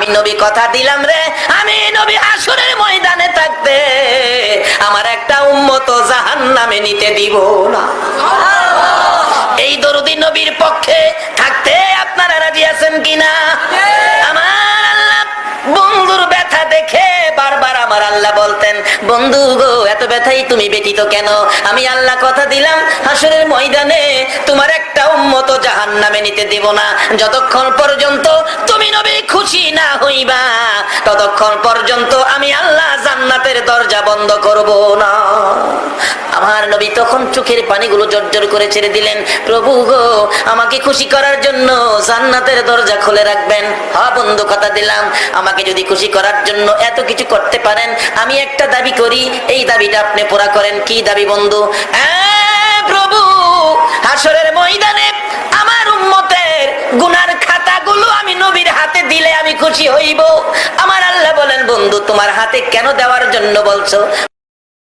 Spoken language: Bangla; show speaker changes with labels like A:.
A: আমি নবী কথা দিলাম রে, আমি নবী হাসরের ময়দানে থাকতে আমার একটা উম্মত জাহান্নামে নিতে দিব না। এই দরুদি নবীর পক্ষে থাকতে আপনারা রাজি আছেন কিনা? আমার আল্লাহ বন্ধুর ব্যথা দেখে বারবার আমার আল্লাহ বলতেন, বন্ধু গো এত ব্যথাই তুমি ব্যতীত কেন? আমি আল্লাহ কথা দিলাম হাসরের ময়দানে তোমার একটা উম্মত জাহান্নামে নিতে দেব না। যতক্ষণ পর্যন্ত তুমি নবী খুশি না হইবা ততক্ষণ পর্যন্ত আমি আল্লাহ জান্নাতের দরজা বন্ধ করব না। আমার নবী তখন চোখের পানিগুলো জর্জর করে ছেড়ে দিলেন, প্রভু গো আমাকে খুশি করার জন্য জান্নাতের দরজা খুলে রাখবেন। হ্যাঁ বন্ধু কথা দিলাম, আমাকে যদি খুশি করার জন্য এত কিছু করতে পারেন, আমি একটা দাবি করি, এই দাবিটা আপনি পুরা করেন। কি দাবি বন্ধু? প্রভু হাসরের ময়দানে আমার উম্মতের গুনার খাতাগুলো আমি নবীর হাতে দিলে আমি খুশি হইব। আমার আল্লাহ বলেন, বন্ধু তোমার হাতে কেন দেওয়ার জন্য বলছো?